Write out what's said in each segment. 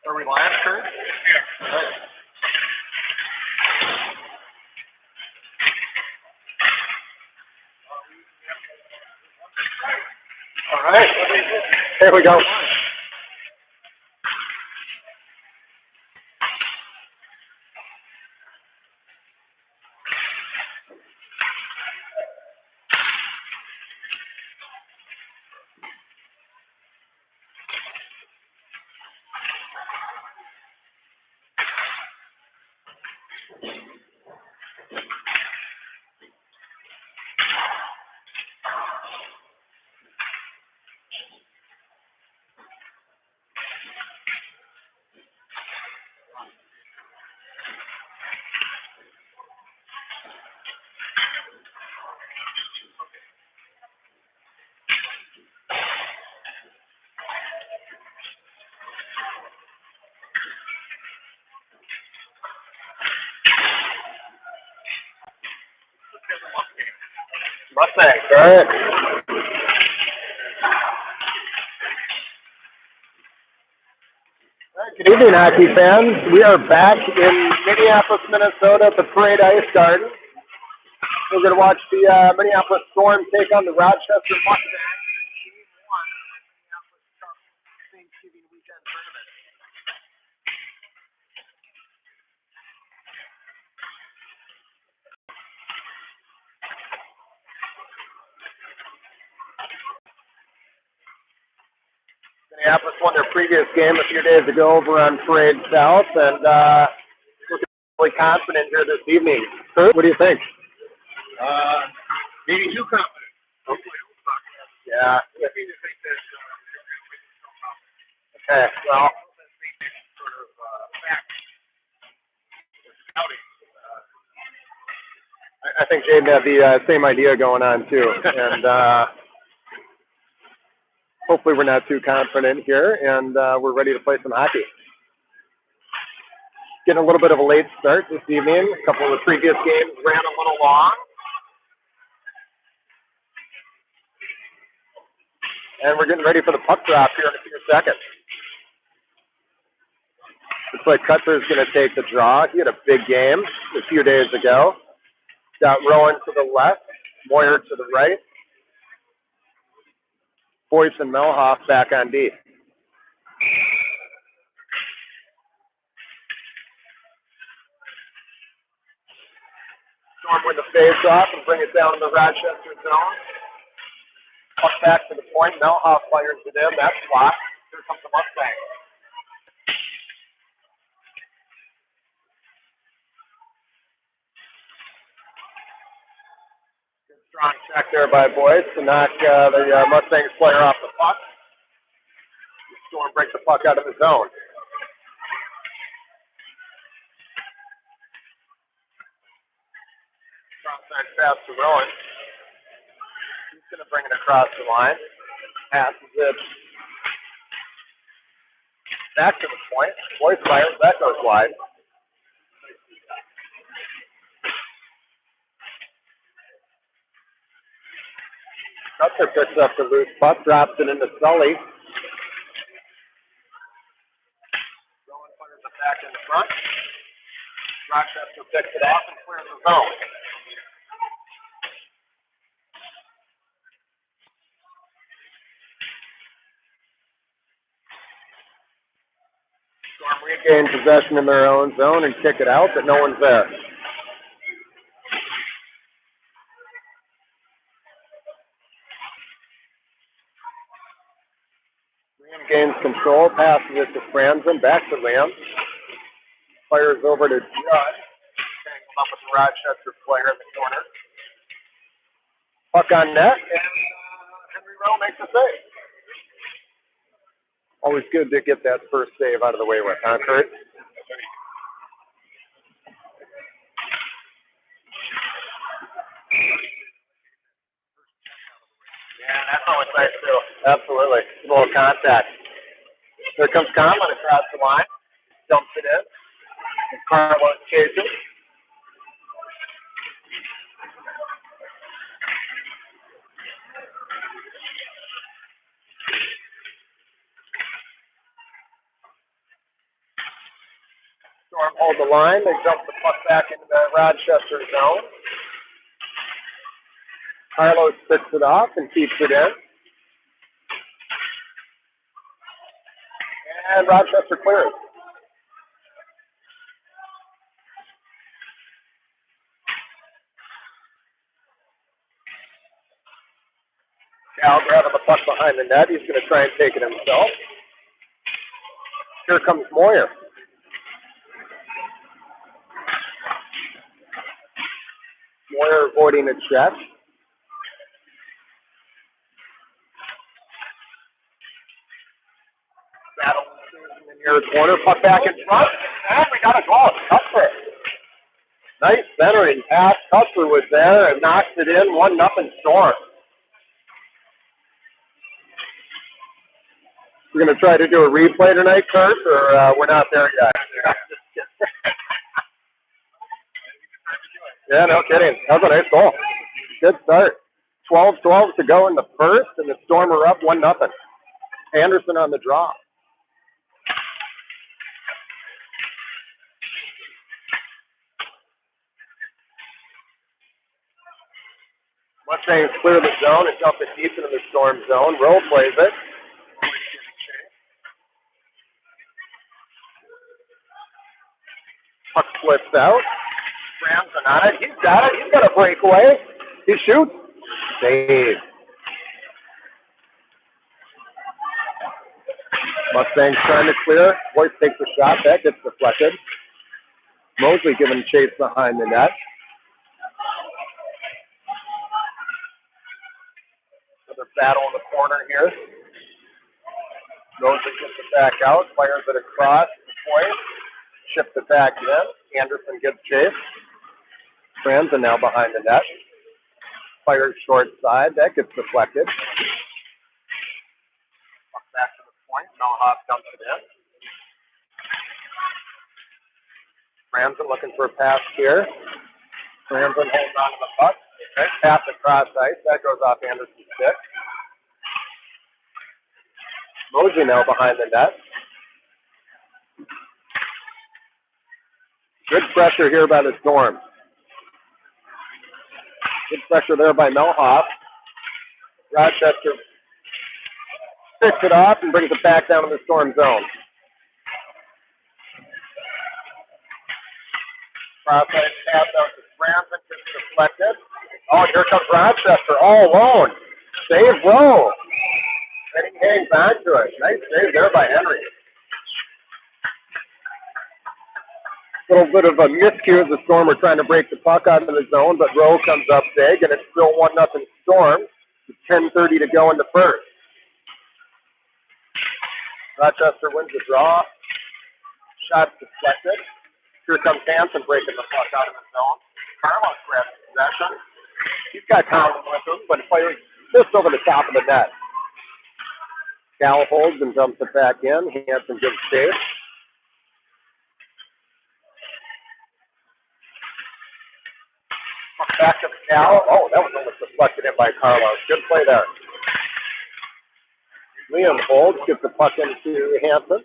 Are we live, Kurt? Yeah. All right. Here we go. Mustang, all right. Good evening, hockey fans. We are back in Minneapolis, Minnesota at the Parade Ice Garden. We're going to watch the Minneapolis Storm take on the Rochester Mustangs. Thanksgiving weekend tournament. Minneapolis won their previous game a few days ago over on Parade South, and looking really confident here this evening. Kurt, what do you think? Maybe too confident. Hopefully, yeah. Okay, well, sort of fact scouting. I think Jaden had the same idea going on too, and hopefully we're not too confident here, and we're ready to play some hockey. Getting a little bit of a late start this evening. A couple of the previous games ran a little long. And we're getting ready for the puck drop here in a few seconds. Looks like Cutler's going to take the draw. He had a big game a few days ago. Got Rowan to the left, Moyer to the right. Boyce and Melhoff back on D. Storm win the face off and bring it down in the Rochester zone. Puck back to the point. Melhoff fires it in. That's blocked. Here comes the Mustang. Good strong check there by Boyce to knock the Mustangs player off the puck. The Storm breaks the puck out of the zone. Cross-side pass to Rowan. He's going to bring it across the line. Passes it back to the point. Boyce fires. That goes wide. Cutler picks up the loose puck, drops it into Sully. Rowan fires it back in front. Rochester picks it off and clears the zone. Storm regain possession in their own zone and kick it out, but no one's there. Liam gains control, passes it to Franzen, back to Liam. Fires over to Judd. Tangled up with the Rochester player in the corner. Puck on net, and Henry Rowe makes a save. Always good to get that first save out of the way with, huh, Kurt? Yeah, that's always nice too. Absolutely. A little contact. Here comes Conlon across the line. Dumps it in. Carlos chasing. hold the line. They dump the puck back into the Rochester zone. Carlos picks it off and keeps it in. And Rochester clears. Cal grabbing the puck behind the net. He's going to try and take it himself. Here comes Moyer. Moyer avoiding a check. Battle in the near corner. Puck back in front. And we got a goal. Cuthbert. Nice centering pass. Cuthbert was there and knocks it in. 1-0 Storm. We're going to try to do a replay tonight, Kurt, or we're not there yet? Yeah, no kidding. That was a nice goal. Good start. 12-12 to go in the first, and the Storm are up 1-0. Anderson on the draw. Mustangs clear the zone and dump it deep into the Storm zone. Rowe plays it. Puck flips out. Ramson on it. He's got it. He's got a breakaway. He shoots. Save. Mustangs trying to clear. Boyce takes a shot. That gets deflected. Mosley giving chase behind the net. Another battle in the corner here. Mosley gets it back out. Fires it across the point. Ships it back in. Anderson gets chase. Franzen now behind the net. Fires short side. That gets deflected. Back to the point. Melhoff dumps it in. Franzen looking for a pass here. Franzen holds on to the puck. Right. Pass across ice. That goes off Anderson's stick. Mosley now behind the net. Good pressure here by the Storm. Good pressure there by Melhoff. Rochester picks it off and brings it back down to the Storm zone. Cross-ice pass out to Franzen, gets deflected. Oh, here comes Rochester all alone. Save Rowe. And he hangs on to it. Nice save there by Henry. Little bit of a miscue as the Storm are trying to break the puck out of the zone, but Rowe comes up big, and it's still 1-0 Storm. With 10:30 to go in the first. Rochester wins the draw. Shot deflected. Here comes Hanson breaking the puck out of the zone. Carlos grabs possession. He's got Collins with him, but fires just over the top of the net. Cal holds and dumps it back in. Hanson gives chase. Back to Cal. Oh, that was almost deflected in by Carlos. Good play there. Liam holds, gets the puck into Hanson.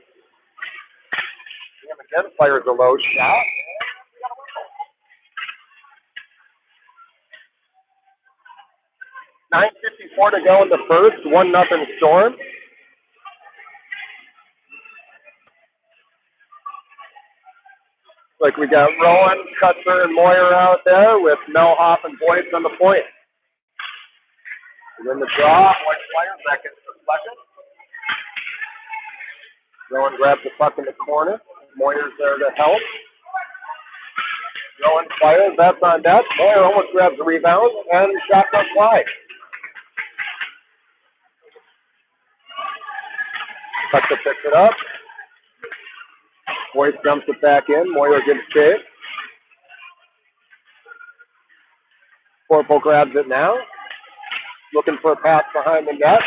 Liam again fires a low shot. 9:54 to go in the first. 1-0 Storm. Like we got Rowan, Cuthbert, and Moyer out there with Melhoff and Boyce on the point. And then the draw, Boyce fires, that gets deflected. Rowan grabs the puck in the corner. Moyer's there to help. Rowan fires, that's on net. Moyer almost grabs the rebound, and shot goes wide. Cuthbert picks it up. Boyce dumps it back in. Moyer gets chase. Corporal grabs it now. Looking for a pass behind the net.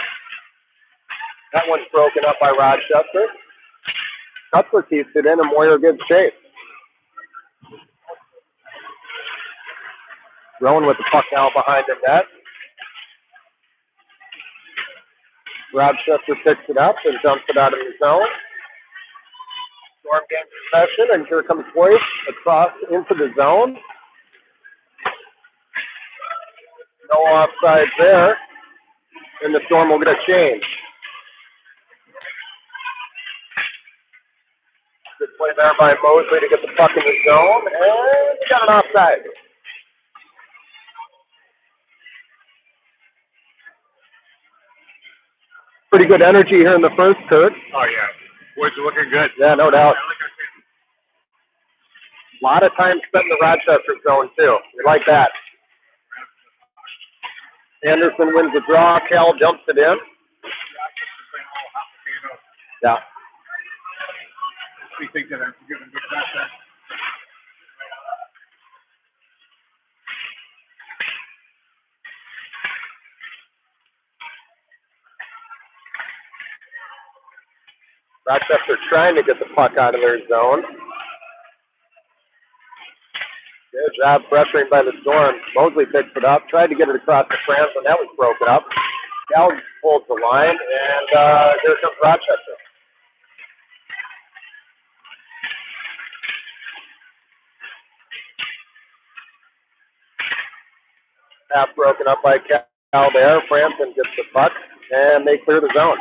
That one's broken up by Rochester. Cuthbert keeps it in, and Moyer gives chase. Rowan with the puck now behind the net. Rochester picks it up and dumps it out of the zone. Storm gains possession, and here comes Boyce across into the zone. No offside there, and the Storm will get a change. Good play there by Mosley to get the puck in the zone, and he got an offside. Pretty good energy here in the first, Kurt. Oh, yeah. Boys are looking good. Yeah, no doubt. I like our team. A lot of time spent in the Rochester zone, too. We like that. Anderson wins the draw. Cal dumps it in. Yeah. We think that I'm giving good pressure. Rochester trying to get the puck out of their zone. Good job pressuring by the Storm. Mosley picks it up, tried to get it across the France, and that was broken up. Cal pulls the line, and here comes Rochester. Half broken up by Cal there. Franson gets the puck, and they clear the zone.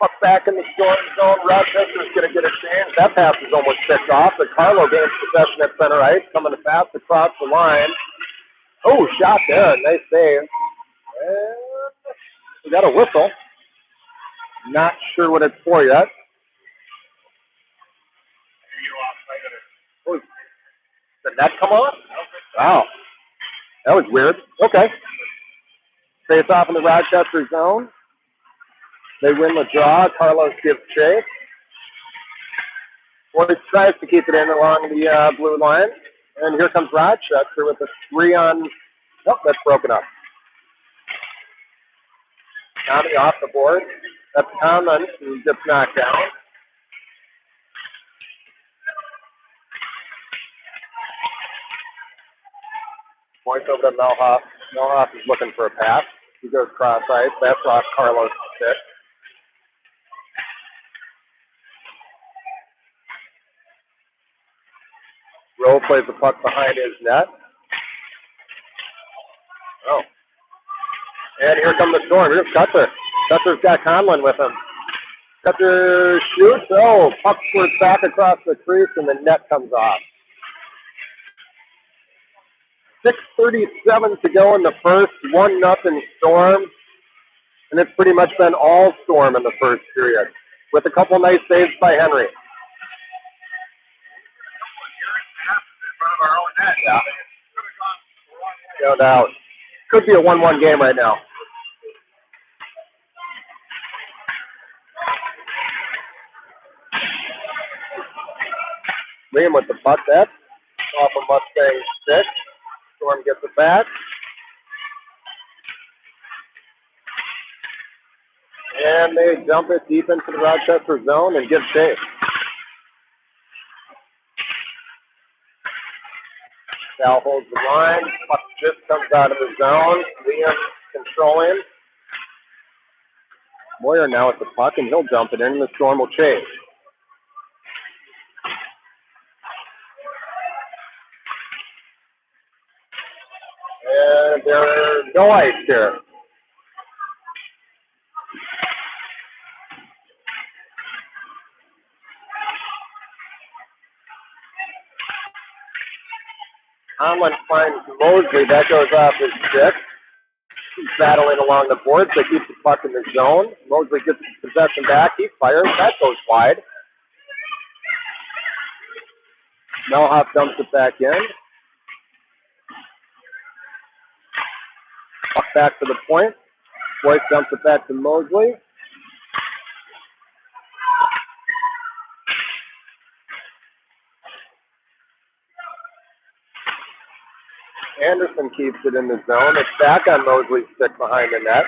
Puck back in the Storm zone. Rochester's going to get a change. That pass is almost picked off, but Carlo gains possession at center ice, coming to pass across the line. Oh, shot there. Nice save. And we got a whistle. Not sure what it's for yet. Oh, did that come off? Wow. That was weird. Okay. Face off in the Rochester zone. They win the draw. Carlos gives chase. Boyce tries to keep it in along the blue line. And here comes Rochester with a 3-on. Nope, that's broken up. Tommy off the board. That's Conlon, who gets knocked down. Points over to Melhoff. Melhoff is looking for a pass. He goes cross ice. That's off Carlos' stick. Rowe plays the puck behind his net. Oh. And here comes the Storm. Here's Cutler. Cutler's got Conlon with him. Cutler shoots. Oh, puck squirts back across the crease, and the net comes off. 6:37 to go in the first. 1-0 Storm. And it's pretty much been all Storm in the first period, with a couple nice saves by Henry. Yeah. No doubt. Could be a 1-1 game right now. Liam with the puck. That's off a Mustang stick. Storm gets it back. And they dump it deep into the Rochester zone and give chase. Cal holds the line. Puck just comes out of the zone. Liam controlling. Moyer now at the puck, and he'll dump it in, and the Storm will chase. And there's no ice here. Conlon finds Mosley. That goes off his stick. He's battling along the boards. They keep the puck in the zone. Mosley gets possession back. He fires. That goes wide. Melhoff dumps it back in. Puck back to the point. Boyce dumps it back to Mosley. Anderson keeps it in the zone. It's back on Mosley's stick behind the net.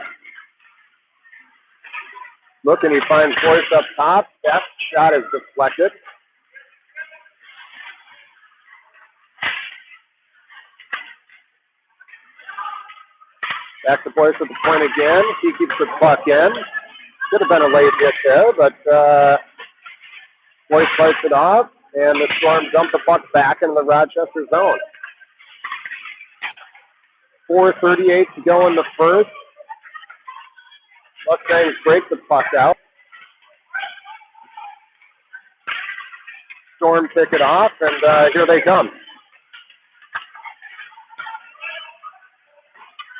Looking, he finds Boyce up top. That shot is deflected. Back to Boyce at the point again. He keeps the puck in. Could have been a late hit there, but Boyce fights it off, and the Storm dump the puck back into the Rochester zone. 4:38 to go in the first. Mustangs break the puck out. Storm pick it off, and here they come.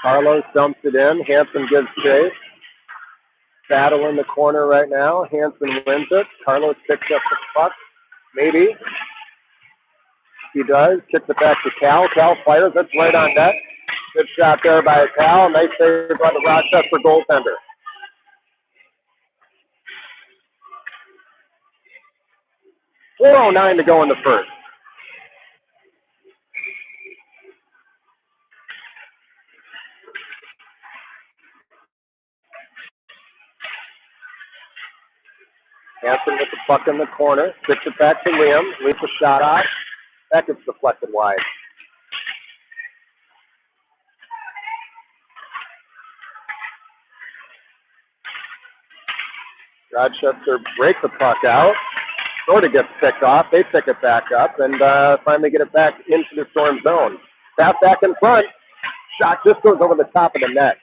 Carlos dumps it in. Hansen gives chase. Battle in the corner right now. Hansen wins it. Carlos picks up the puck. Maybe. He does. Kicks it back to Cal. Cal fires. That's right on net. Good shot there by Cal. Nice save by the Rochester goaltender. .409 to go in the first. Hansen with the puck in the corner. Kicks it back to Liam. Leaves a shot off. That gets deflected wide. Rochester breaks the puck out. Sort of gets picked off. They pick it back up and finally get it back into the Storm zone. Pass back in front. Shot just goes over the top of the net.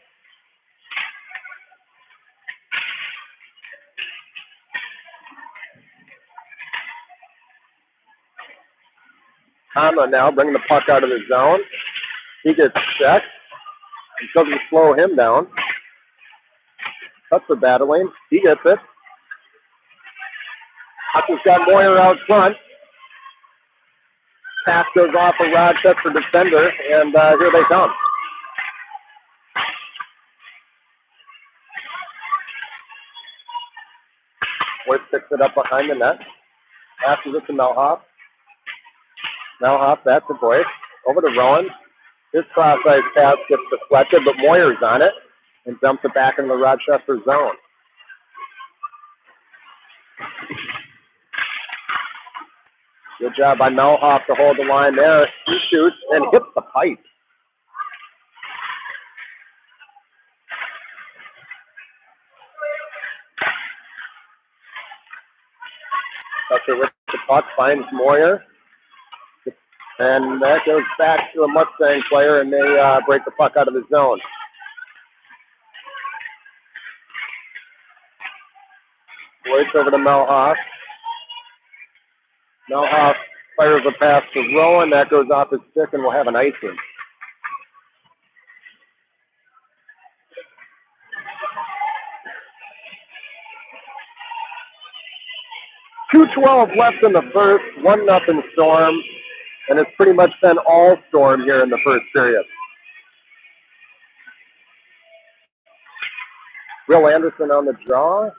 Conlon now bringing the puck out of the zone. He gets checked. It doesn't slow him down. That's for battling. He gets it. Hudson's got Moyer out front. Pass goes off a Rochester defender, and here they come. Boyce picks it up behind the net. Passes it to Melhoff. Melhoff back to Boyce. Over to Rowan. His cross-ice pass gets deflected, but Moyer's on it and dumps it back into the Rochester zone. Good job by Melhoff to hold the line there. He shoots and hits the pipe. Tucker with the puck finds Moyer. And that goes back to a Mustang player, and they break the puck out of the zone. Boyce over to Melhoff. Melhoff fires a pass to Rowan. That goes off his stick, and we'll have an icing. .212 left in the first, 1-0 Storm, and it's pretty much been all Storm here in the first period. Will Anderson on the draw.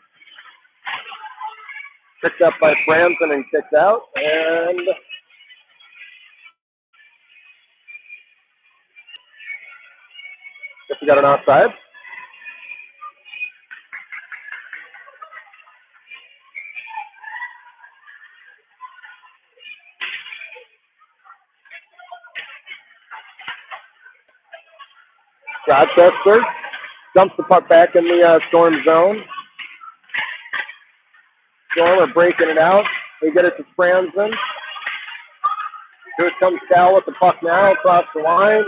Picked up by Franzen and kicked out, and guess we got an outside. Rochester dumps the puck back in the Storm zone. Storm are breaking it out. They get it to Franzen. Here comes Cal with the puck now across the line.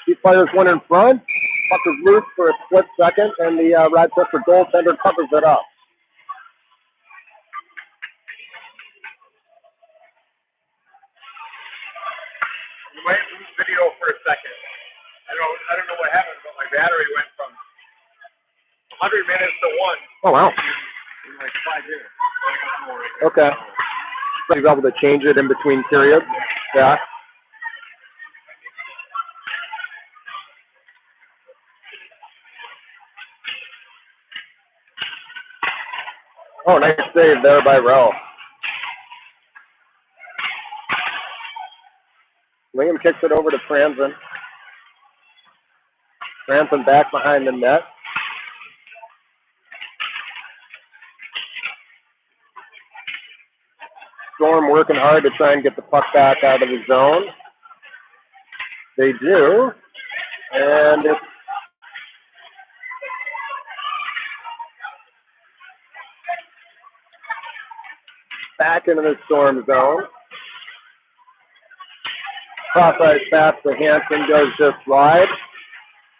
He fires one in front. Puck is loose for a split second, and the Rochester goaltender covers it up. You might lose video for a second. I don't know what happened, but my battery went from 100 minutes to 1. Oh, wow. In like 5 minutes. Okay. So you're able to change it in between periods? Yeah. Oh, nice save there by Rowe. Liam kicks it over to Franzen. Franzen back behind the net. Storm working hard to try and get the puck back out of the zone. They do. And it's back into the Storm zone. Cross-ice pass to Hansen goes just wide.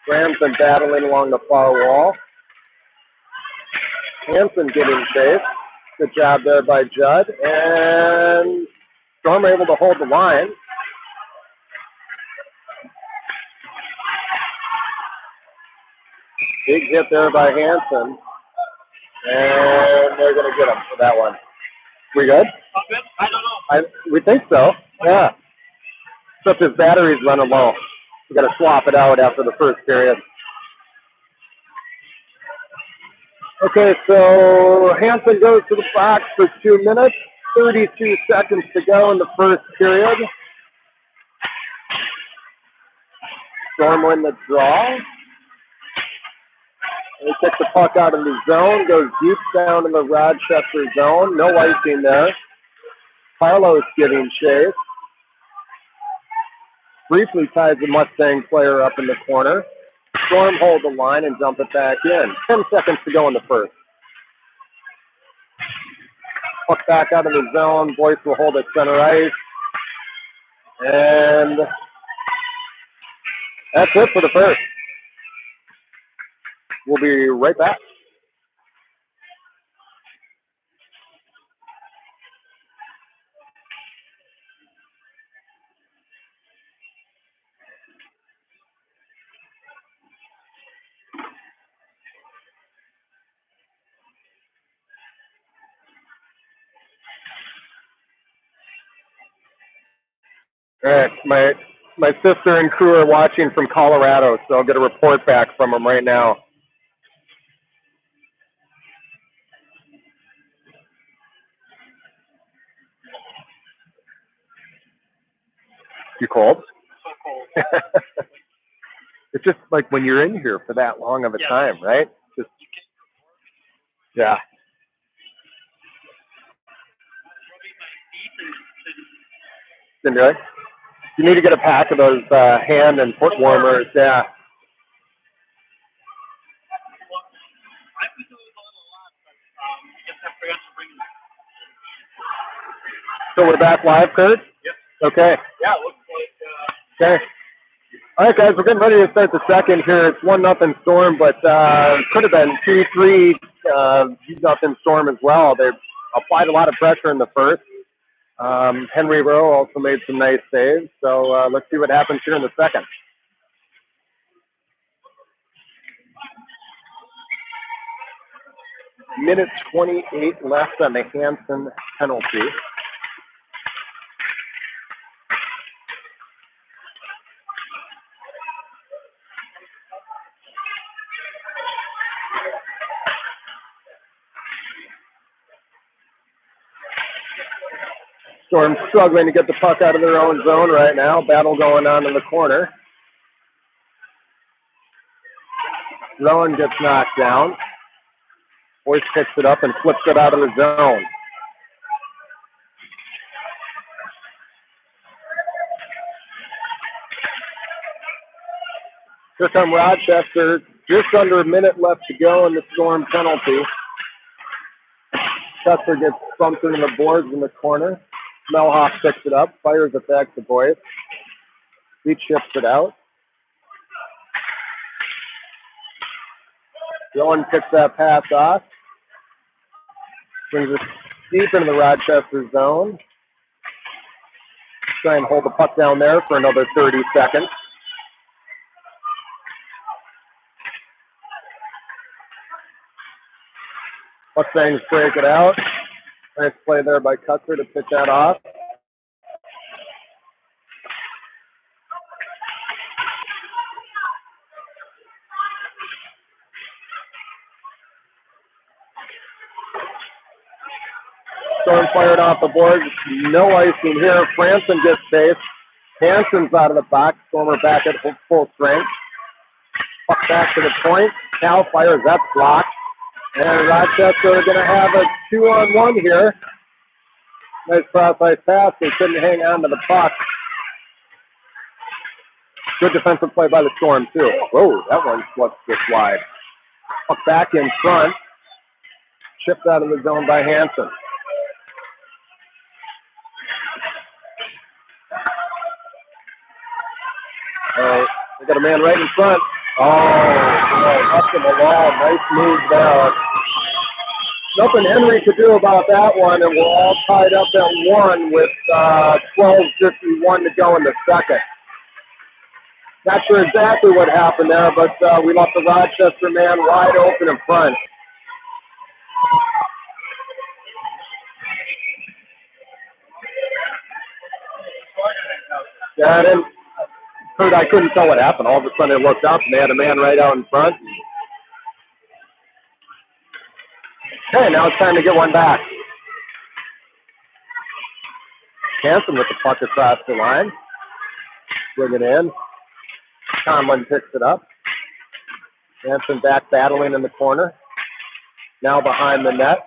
Ramson battling along the far wall. Hansen getting chased. Good job there by Judd. And Storm able to hold the line. Big hit there by Hansen. And they're going to get him for that one. We good? I don't know. We think so. Yeah. Except his battery's running low. We got to swap it out after the first period. Okay, so Hansen goes to the box for 2 minutes. 32 seconds to go in the first period. Storm win the draw. They kick the puck out of the zone, goes deep down in the Rochester zone. No icing there. Carlos getting chased. Briefly ties the Mustang player up in the corner. Storm hold the line and dump it back in. 10 seconds to go in the first. Puck back out of the zone. Boyce will hold at center ice. And that's it for the first. We'll be right back. All right, my sister and crew are watching from Colorado, so I'll get a report back from them right now. You cold? So cold. It's just like when you're in here for that long of a time, right? Just yeah. Didn't really? You need to get a pack of those hand and foot warmers, yeah. So we're back live, Kurt? Yep. Okay. Yeah, it looks like. Okay. All right, guys, we're getting ready to start the second here. It's 1-0 Storm, but could have been 2-3 0 Storm as well. They applied a lot of pressure in the first. Henry Rowe also made some nice saves. So let's see what happens here in the second. Minute 28 left on the Hansen penalty. Storm struggling to get the puck out of their own zone right now. Battle going on in the corner. Rowan gets knocked down. Boyce picks it up and flips it out of the zone. Here come Rochester. Just under a minute left to go in the Storm penalty. Chester gets bumped into the boards in the corner. Melhoff picks it up, fires it back to Boyce. He chips it out. Rowan picks that pass off. Brings it deep into the Rochester zone. Try and hold the puck down there for another 30 seconds. Mustangs break it out. Nice play there by Custer to pick that off. Storm fired off the board. No icing here. Franson gets chased. Hansen's out of the box. Stormer back at full strength. Puck back to the point. Cal fires. That's blocked. And Rochester are going to have a 2-on-1 here. Nice cross-ice pass. They couldn't hang on to the puck. Good defensive play by the Storm, too. Whoa, that one slipped just wide. Puck back in front. Chipped out of the zone by Hansen. We got a man right in front. Oh, boy, up to the wall. Nice move there. Nothing Henry could do about that one, and we're all tied up at 1 with 12:51 to go in the second. Not sure exactly what happened there, but we left the Rochester man wide open in front. Yeah, I couldn't tell what happened. All of a sudden, I looked up, and they had a man right out in front. Okay, now it's time to get one back. Hanson with the puck across the line. Bring it in. Conlon picks it up. Hanson back battling in the corner. Now behind the net.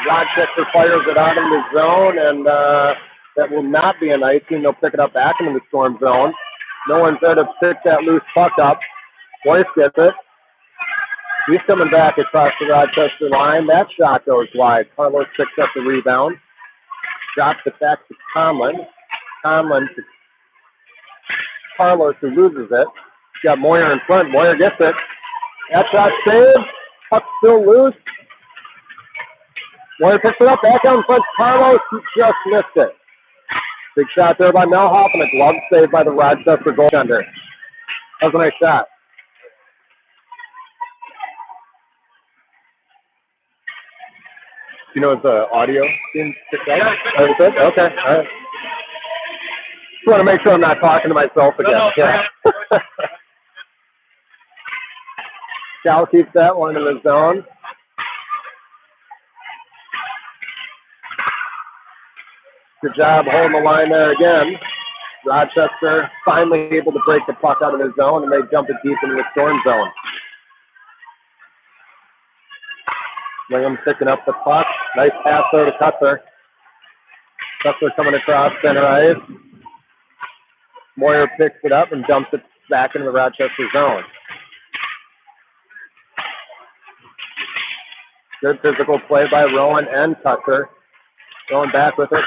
Rochester fires it out in the zone, and that will not be an icing. They'll pick it up back into the Storm zone. No one's there to pick that loose puck up. Boyce gets it. He's coming back across the Rochester line. That shot goes wide. Carlos picks up the rebound. Drops it back to Conlon. Conlon to Carlos, who loses it. He's got Moyer in front. Moyer gets it. That shot saved. Puck still loose. Moyer picks it up. Back out in front. Carlos, he just missed it. Big shot there by Melhoff, and a glove save by the Rochester goaltender. That was a nice shot. You know, the audio being picked up? Okay, all right. Just want to make sure I'm not talking to myself again. No, yeah. Cal keeps that one in the zone. Good job holding the line there again. Rochester finally able to break the puck out of the zone, and they jump it deep into the Storm zone. Williams picking up the puck. Nice pass there to Cutler. Cutler coming across center ice. Moyer picks it up and dumps it back into the Rochester zone. Good physical play by Rowan and Cutler. Going back with it.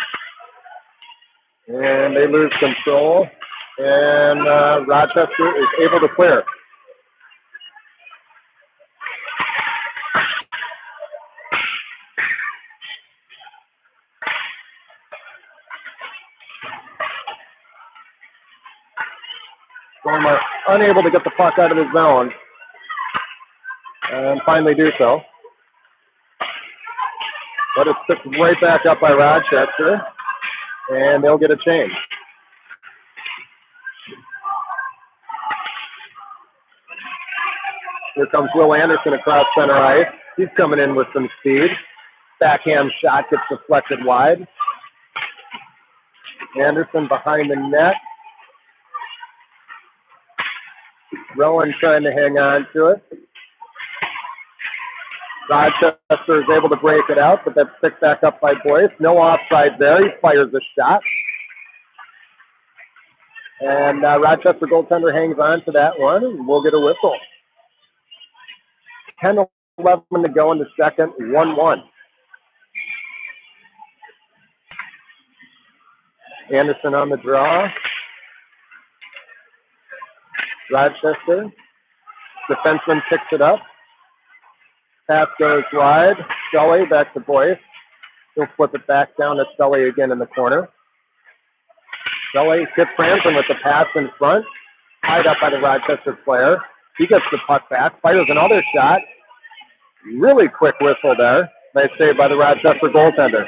And they lose control. And Rochester is able to clear. Storm are unable to get the puck out of the zone. And finally do so. But it's picked right back up by Rochester. And they'll get a change. Here comes Will Anderson across center ice. He's coming in with some speed. Backhand shot gets deflected wide. Anderson behind the net. Rowan trying to hang on to it. Rochester is able to break it out, but that's picked back up by Boyce. No offside there. He fires a shot. And Rochester goaltender hangs on to that one, and we'll get a whistle. 10-11 to go in the second, 1-1. Anderson on the draw. Rochester. Defenseman picks it up. Pass goes wide. Scully back to Boyce. He'll flip it back down to Scully again in the corner. Scully hits Franklin with the pass in front. Tied up by the Rochester player. He gets the puck back. Fires another shot. Really quick whistle there. Nice save by the Rochester goaltender.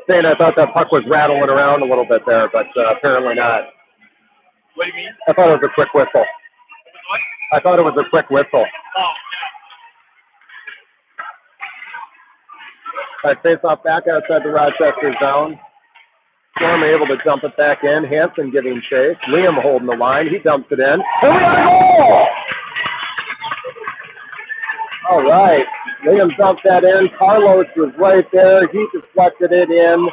Saying I thought that puck was rattling around a little bit there, but apparently not. What do you mean? I thought it was a quick whistle. What? I thought it was a quick whistle. Oh, All right, face off back outside the Rochester zone. Storm able to dump it back in. Hanson giving chase. Liam holding the line. He dumps it in. And we got a goal! All right. Liam dumped that in. Carlos was right there. He deflected it in.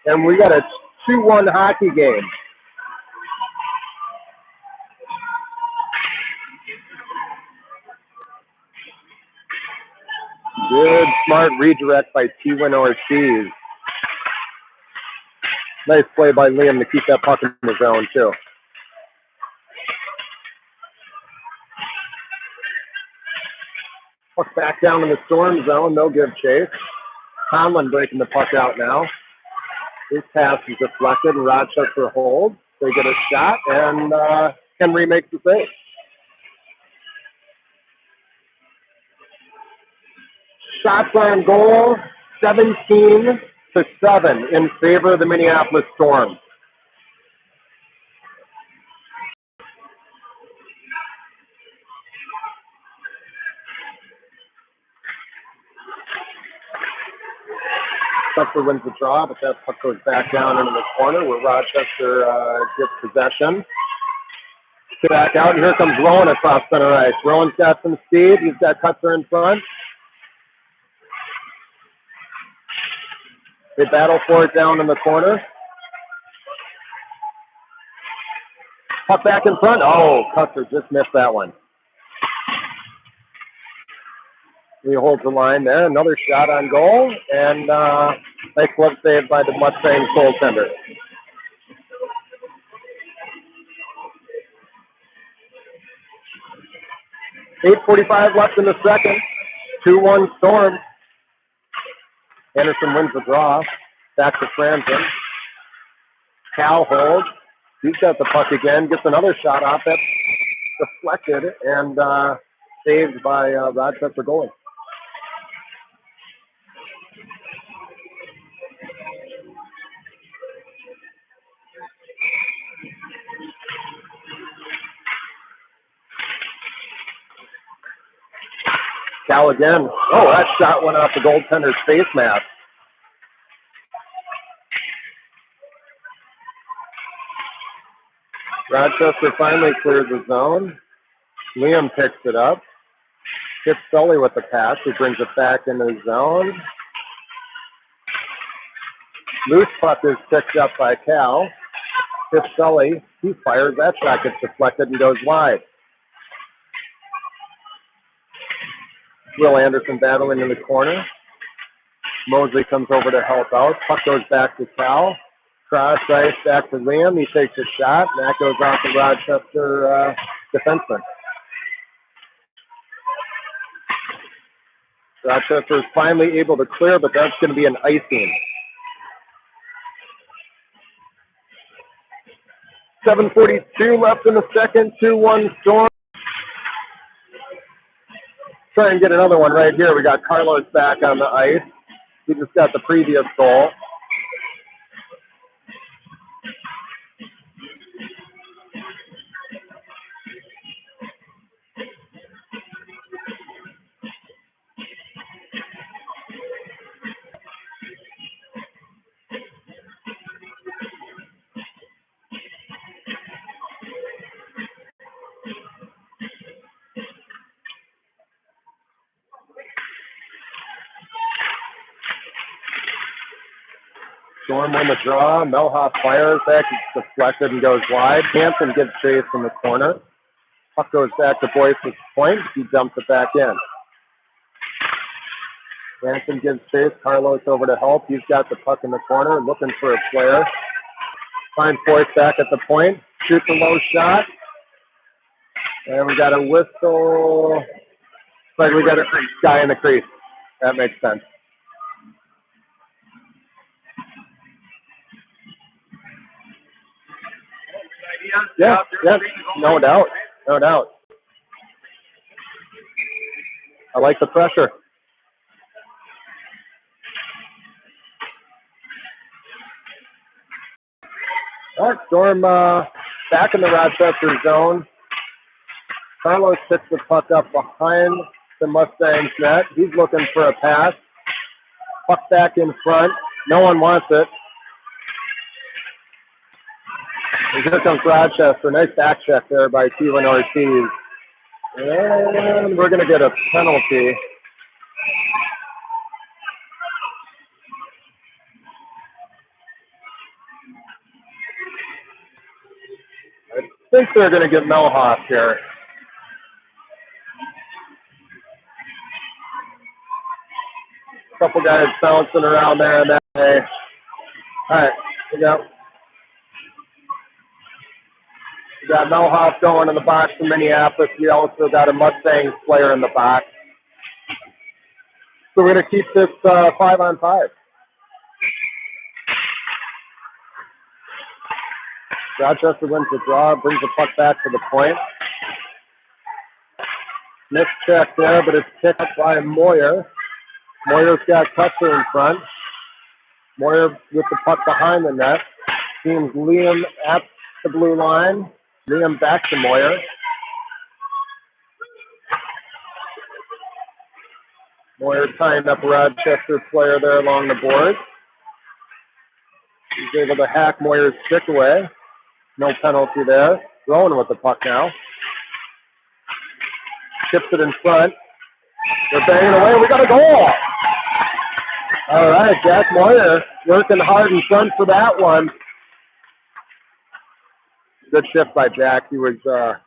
And we got a 2-1 hockey game. Good, smart redirect by T-Win Ortiz. Nice play by Liam to keep that puck in the zone, too. Puck back down in the Storm zone, no give chase. Conlon breaking the puck out now. His pass is deflected, and Rochester holds. They get a shot, and Henry makes the save. Shots on goal, 17-7 in favor of the Minneapolis Storm. Rochester wins the draw, but that puck goes back down into the corner where Rochester gets possession. Back out, and here comes Rowan across center ice. Rowan's got some speed. He's got Cutzer in front. They battle for it down in the corner. Puck back in front. Oh, Cutzer just missed that one. He holds the line there. Another shot on goal, and nice glove save by the Mustangs goaltender. .8:45 left in the second. 2-1 Storm. Anderson wins the draw. Back to Franzen. Cal holds. He's got the puck again. Gets another shot off. That's deflected and saved by Rochester goalie. Cal again. Oh, that shot went off the goaltender's face mask. Rochester finally clears the zone. Liam picks it up. Hits Sully with the pass. He brings it back into the zone. Loose puck is picked up by Cal. Hits Sully. He fires. That shot gets deflected and goes wide. Will Anderson battling in the corner. Mosley comes over to help out. Puck goes back to Cal. Cross ice back to Liam. He takes a shot, and that goes off the Rochester defenseman. Rochester is finally able to clear, but that's going to be an icing. 7:42 left in the second. 2-1 Storm. Try and get another one right here. We got Carlos back on the ice. He just got the previous goal. Storm on the draw. Melhoff fires back. It's deflected and goes wide. Hansen gets chased in the corner. Puck goes back to Boyce's point. He dumps it back in. Hansen gives chase. Carlos over to help. He's got the puck in the corner, looking for a player. Finds Boyce back at the point. Shoots a low shot. And we got a whistle. Looks like we got a guy in the crease. That makes sense. Yeah, no doubt, no doubt. I like the pressure. All right, Storm back in the Rochester zone. Carlos picks the puck up behind the Mustangs net. He's looking for a pass. Puck back in front. No one wants it. And here comes Rochester. Nice back check there by T-Win Ortiz. And we're going to get a penalty. I think they're going to get Melhoff here. Couple guys bouncing around there in that way. All right, we got Melhoff going in the box from Minneapolis. We also got a Mustangs player in the box. So we're going to keep this 5-on-5. Rochester wins the draw, brings the puck back to the point. Missed check there, but it's picked up by Moyer. Moyer's got Kutcher in front. Moyer with the puck behind the net. Seems Liam at the blue line. Liam back to Moyer. Moyer tying up a Rochester player there along the board. He's able to hack Moyer's stick away. No penalty there. Rowan with the puck now. Tips it in front. They're banging away. We got a goal. All right, Jack Moyer working hard in front for that one. Good shift by Jack. He was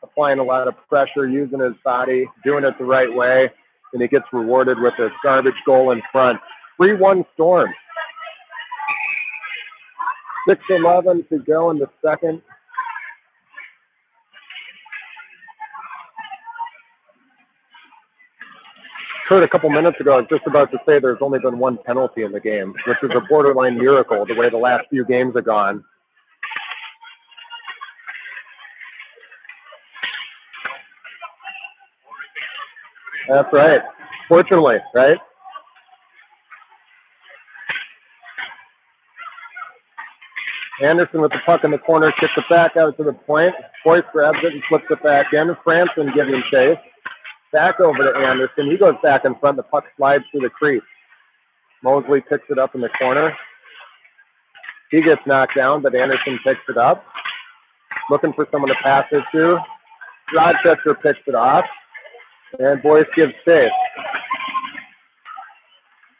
applying a lot of pressure, using his body, doing it the right way, and he gets rewarded with a garbage goal in front. 3-1 Storm. 6:11 to go in the second. Heard a couple minutes ago, I was just about to say there's only been one penalty in the game, which is a borderline miracle the way the last few games have gone. That's right. Fortunately, right? Anderson with the puck in the corner, kicks it back out to the point. Boyce grabs it and flips it back in. Franson giving chase. Back over to Anderson. He goes back in front. The puck slides through the crease. Mosley picks it up in the corner. He gets knocked down, but Anderson picks it up. Looking for someone to pass it to. Rochester picks it off. And Boyce gives chase.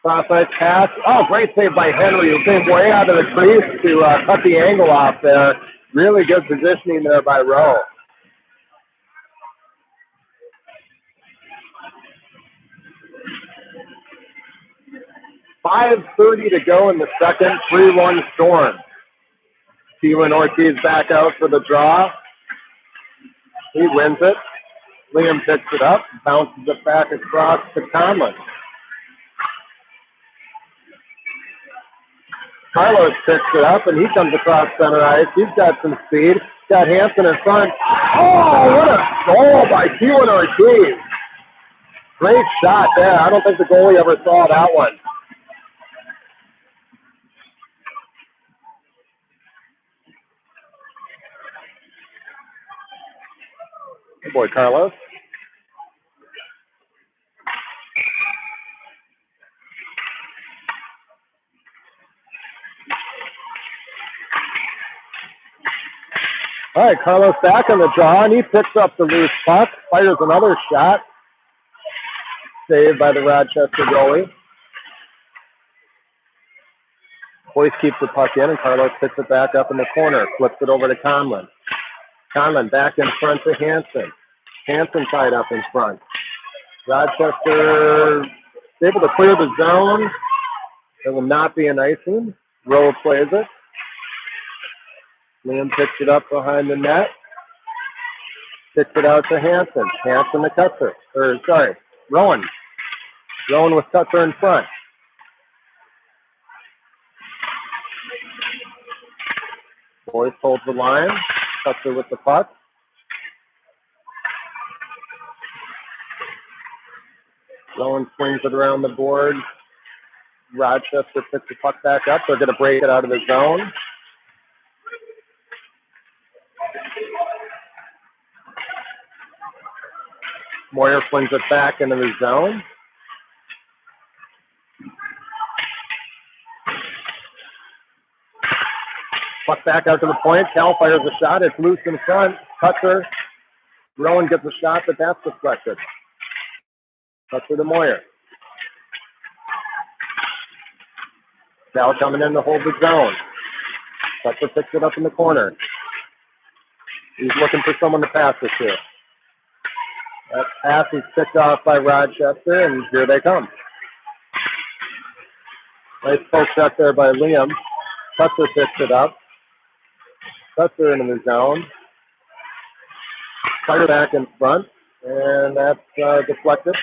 Cross-ice pass. Oh, great save by Henry, who came way out of the crease to cut the angle off there. Really good positioning there by Rowe. .5:30 to go in the second. 3-1 Storm. Keelan Ortiz back out for the draw. He wins it. Liam picks it up, bounces it back across to Conlon. Carlos picks it up, and he comes across center ice. He's got some speed. Got Hanson in front. Oh, what a goal by Keelan Ortiz. Great shot there. I don't think the goalie ever saw that one. Good boy, Carlos. All right, Carlos back on the draw, and he picks up the loose puck, fires another shot. Saved by the Rochester goalie. Boyce keeps the puck in, and Carlos picks it back up in the corner, flips it over to Conlon. Conlon back in front to Hanson. Hanson tied up in front. Rochester able to clear the zone. There will not be an icing. Rowe plays it. Liam picks it up behind the net. Kicks it out to Hanson. Hanson to Kutcher. Rowan. Rowan with Kutcher in front. Boyce holds the line. Kutcher with the puck. Rowan swings it around the board. Rochester picks the puck back up. They're going to break it out of the zone. Moyer flings it back into the zone. Puck back out to the point. Cal fires a shot. It's loose in front. Kutcher. Rowan gets a shot, but that's deflected. Kutcher to Moyer. Cal coming in to hold the zone. Kutcher picks it up in the corner. He's looking for someone to pass it to. That pass is picked off by Rochester, and here they come. Nice poke check there by Liam. Cutser picks it up. Cutser into the zone. Fire back in front, and that's deflected.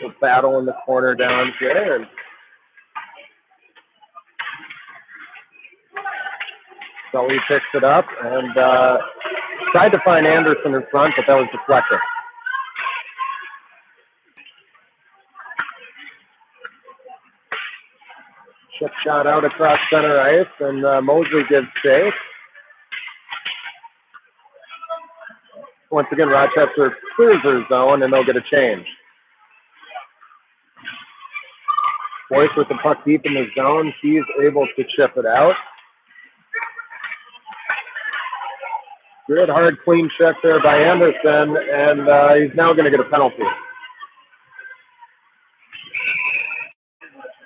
We'll battle in the corner down here. And so he picks it up and tried to find Anderson in front, but that was deflected. Chip shot out across center ice, and Mosley gives chase. Once again, Rochester clears their zone, and they'll get a change. Boyce with the puck deep in the zone. He's able to chip it out. Good, hard, clean check there by Anderson, and he's now going to get a penalty.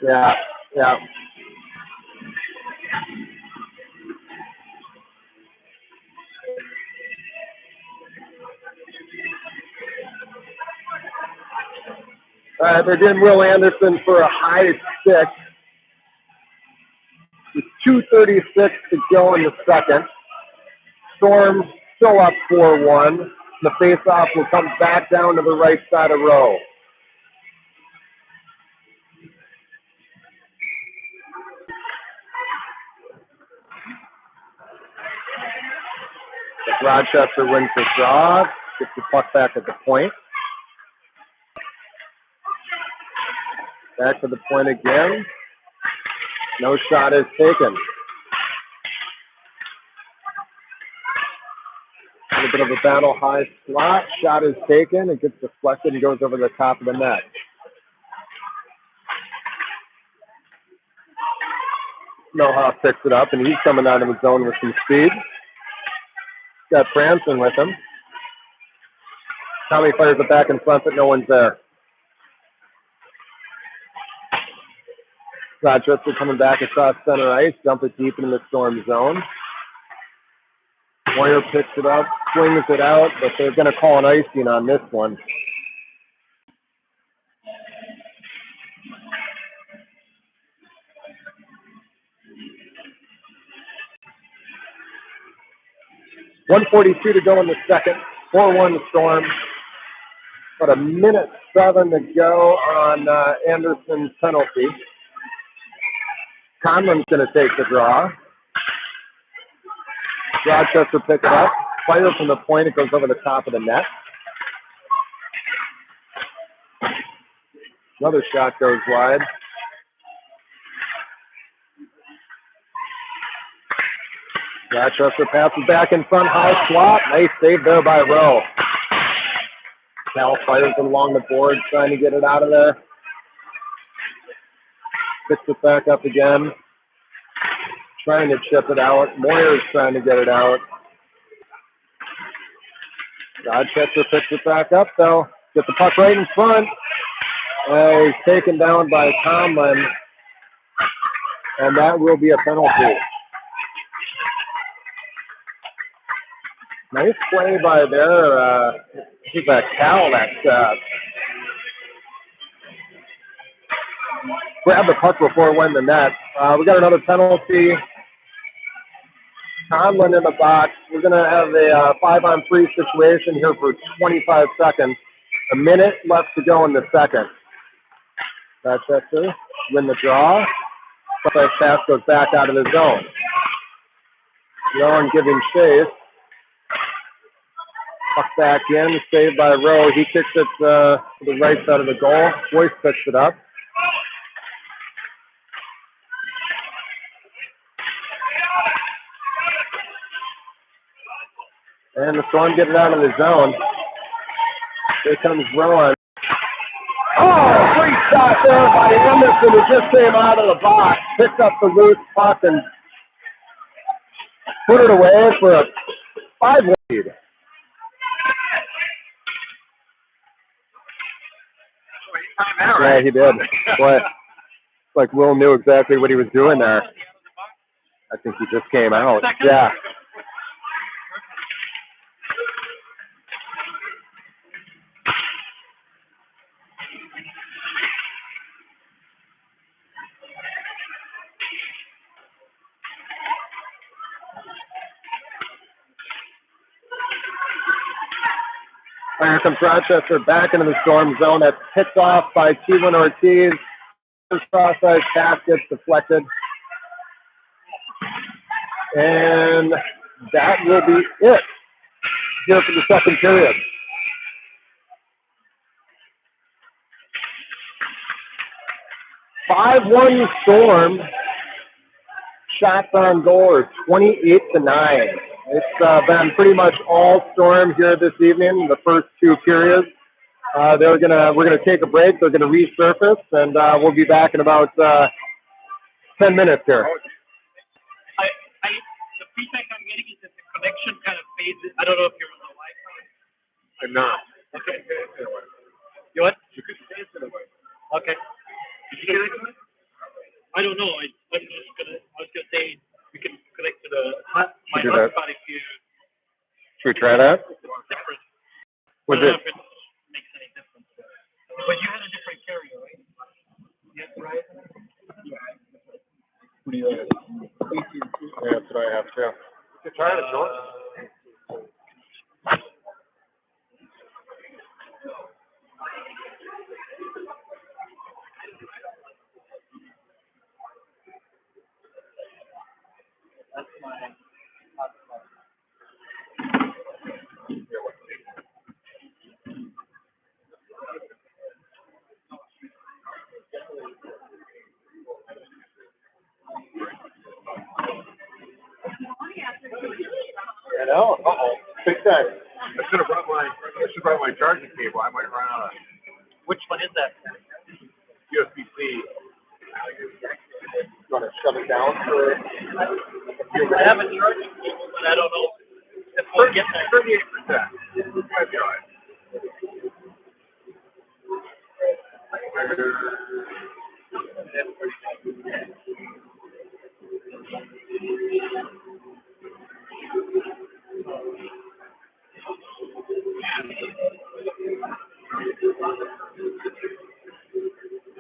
Yeah. They're getting Will Anderson for a high stick. With 2:36 to go in the second. Storm still up 4-1. The face-off will come back down to the right side of row. Rochester wins the draw. Gets the puck back at the point. Back to the point again. No shot is taken. A little bit of a battle, high slot. Shot is taken. It gets deflected and goes over the top of the net. Nohoff picks it up, and he's coming out of the zone with some speed. Got Franson with him. Tommy fires it back in front, but no one's there. Rochester coming back across center ice, dump it deep into the Storm zone. Moyer picks it up, swings it out, but they're going to call an icing on this one. .142 to go in the second. 4-1 Storm. About 1:07 to go on Anderson's penalty. Conlon's going to take the draw. Rochester pick it up. Fire from the point. It goes over the top of the net. Another shot goes wide. Rochester passes back in front. High slot. Nice save there by Rowe. Cal fires it along the board, trying to get it out of there. Picks it back up again. Trying to chip it out. Moyer's trying to get it out. Rochester picks it back up, though. Get the puck right in front. He's taken down by Tomlin. And that will be a penalty. Nice play by there. He's a Cal that grabbed the puck before it went in the net. We got another penalty. Tomlin in the box. We're going to have a 5-on-3 situation here for 25 seconds. A minute left to go in the second. Rochester win the draw. That pass goes back out of the zone. Rowan giving chase. Puck back in, saved by Rowe. He kicks it to the right side of the goal. Boyce picks it up. And the Storm get it out of the zone. Here comes Rowan. Oh, great shot there by Anderson, who just came out of the box. Picked up the loose puck and put it away for a 5-1 lead. Yeah, he did. Boy, like Will knew exactly what he was doing there. I think he just came out. Second? Yeah. Here comes Rochester back into the storm zone. That's picked off by T1 Ortiz. First cross-ice pass gets deflected. And that will be it here for the second period. 5-1 Storm. Shots on goal are 28-9. It's been pretty much all Storm here this evening, the first two periods. We're gonna take a break. They're gonna resurface, and we'll be back in about 10 minutes here. The feedback I'm getting is that the connection kind of fades. I don't know if you're on the Wi-Fi. I'm not. Okay. You what? You could say it away. Okay. Did you connect to it? I don't know. I was gonna say we can connect to my hotspot if you. Should we try that? Different. Was I don't it? know if it makes any difference. But you had a different carrier, right? Yes, right. What do you have? Yeah, that's what I have too. You could try it, George. That's my hotspot. I know. Uh-oh. Big time. I should have brought my charging cable. I might run out of. Which one is that? USB-C. You want to shove it down for I have a charging cable, but I don't know if we'll get that. 38%. Might be all right.